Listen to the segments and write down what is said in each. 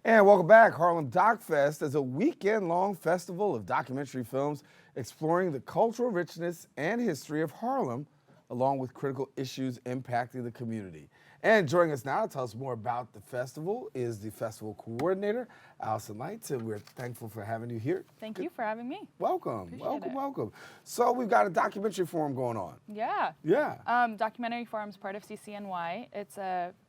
And welcome back. Harlem Docfest is a weekend-long festival of documentary films exploring the cultural richness and history of Harlem, along with critical issues impacting the community. And joining us now to tell us more about the festival is the festival coordinator, Allason Leitz, and we're thankful for having you here. Thank you for having me. Welcome, Appreciate it. welcome. So we've got a documentary forum going on. Yeah. Yeah. Documentary Forum is part of CCNY. It's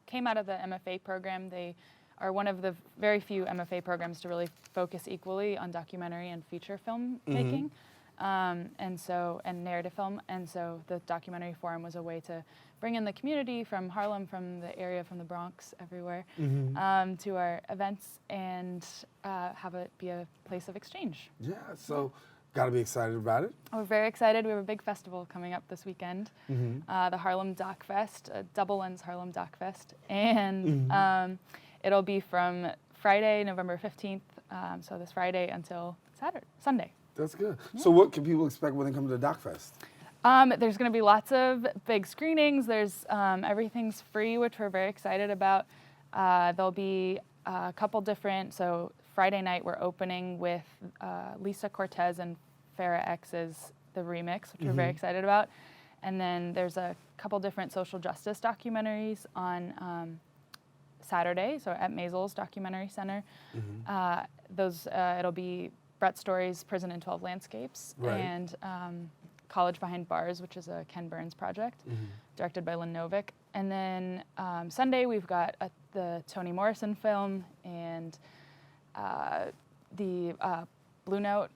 came out of the MFA program. They are one of the very few MFA programs to really focus equally on documentary and feature film making, and narrative film. And so the Documentary Forum was a way to bring in the community from Harlem, from the area, from the Bronx, everywhere, to our events and have it be a place of exchange. Yeah, so got to be excited about it. We're very excited. We have a big festival coming up this weekend, the Harlem Docfest, double lens Harlem Docfest, and it'll be from Friday, November 15th, so this Friday until Sunday. That's good. Yeah. So what can people expect when they come to the Docfest? There's going to be lots of big screenings. There's everything's free, which we're very excited about. There'll be a couple different. So Friday night we're opening with Lisa Cortez and Farrah X's The Remix, which we're very excited about. And then there's a couple different social justice documentaries on Saturday, so at Maysles Documentary Center. It'll be Brett Story's Prison in 12 Landscapes and College Behind Bars, which is a Ken Burns project, directed by Lynn Novick. And then Sunday we've got the Toni Morrison film and the Blue Note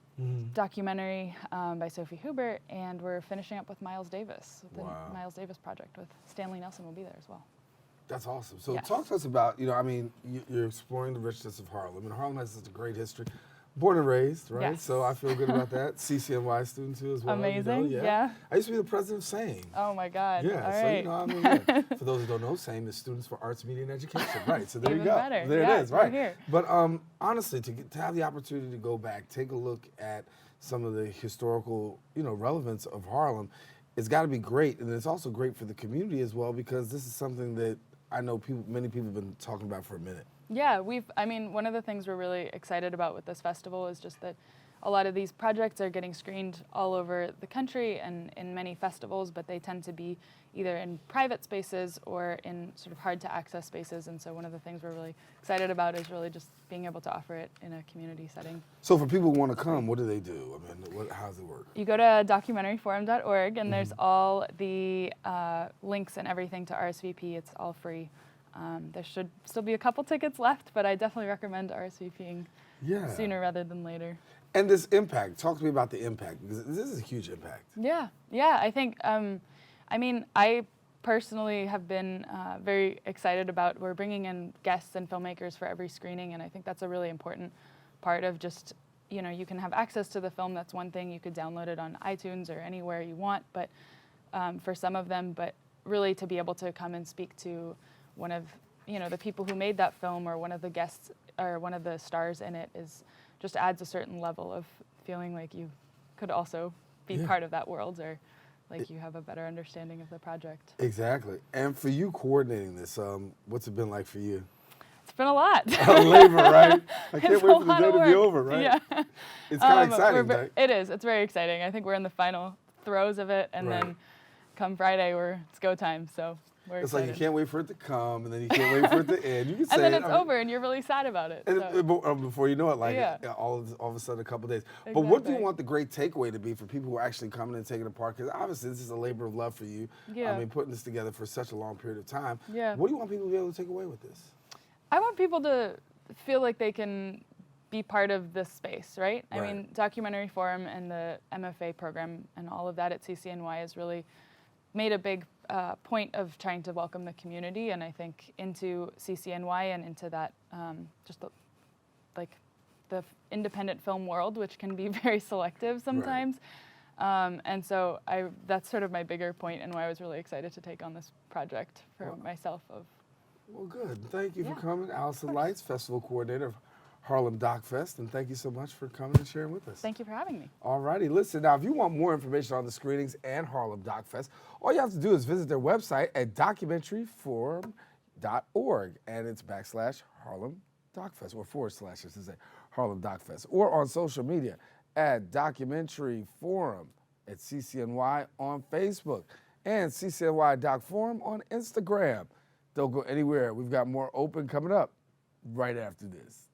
documentary by Sophie Hubert, and we're finishing up with Miles Davis, with the Miles Davis project with Stanley Nelson will be there as well. That's awesome. So talk to us about, you're exploring the richness of Harlem, and Harlem has such a great history. Born and raised, right? Yes. So I feel good about that. CCNY student too as well. Amazing, yeah. I used to be the president of SAME. Oh my God, yeah, all so right. For those who don't know, SAME is Students for Arts, Media, and Education, right? So there Even you go. Better. There yeah, it is, right? Here. But honestly, to have the opportunity to go back, take a look at some of the historical, relevance of Harlem, it's got to be great, and it's also great for the community as well, because this is something that I know many people have been talking about for a minute. Yeah, one of the things we're really excited about with this festival is just that a lot of these projects are getting screened all over the country and in many festivals, but they tend to be either in private spaces or in sort of hard to access spaces. And so one of the things we're really excited about is really just being able to offer it in a community setting. So for people who want to come, what do they do? I mean, how does it work? You go to documentaryforum.org and there's all the links and everything to RSVP. It's all free. There should still be a couple tickets left, but I definitely recommend RSVPing sooner rather than later. And this impact, talk to me about the impact, because this is a huge impact. Yeah, I think, I personally have been very excited about, we're bringing in guests and filmmakers for every screening, and I think that's a really important part of just, you can have access to the film, that's one thing, you could download it on iTunes or anywhere you want, but for some of them, but really to be able to come and speak to one of, the people who made that film or one of the guests or one of the stars in it just adds a certain level of feeling like you could also be part of that world, or like you have a better understanding of the project. Exactly. And for you coordinating this, what's it been like for you? It's been a lot. Labor, right? I can't wait for the day to be over, right? Yeah. It's kind of exciting, right? It is. It's very exciting. I think we're in the final throes of it, and then come Friday, it's go time. So we're excited. Like you can't wait for it to come, and then you can't wait for it to end. You can say and then it's over, and you're really sad about it. And before you know it, all of a sudden, a couple of days. Exactly. But what do you want the great takeaway to be for people who are actually coming and taking it apart? Because obviously this is a labor of love for you. Yeah. I mean, putting this together for such a long period of time. Yeah. What do you want people to be able to take away with this? I want people to feel like they can be part of this space, right? I mean, Documentary Forum and the MFA program and all of that at CCNY has really made a big point of trying to welcome the community, and I think into CCNY and into that the independent film world, which can be very selective sometimes. And so that's sort of my bigger point and why I was really excited to take on this project for myself. Well, good. Thank you for coming. Allason Leitz, Festival Coordinator of Harlem Docfest, and thank you so much for coming and sharing with us. Thank you for having me. All righty. Listen, now, if you want more information on the screenings and Harlem Docfest, all you have to do is visit their website at documentaryforum.org, and it's /Harlem Docfest, or / I should say, Harlem Docfest, or on social media at Documentary Forum at CCNY on Facebook and CCNY Doc Forum on Instagram. Don't go anywhere. We've got more open coming up right after this.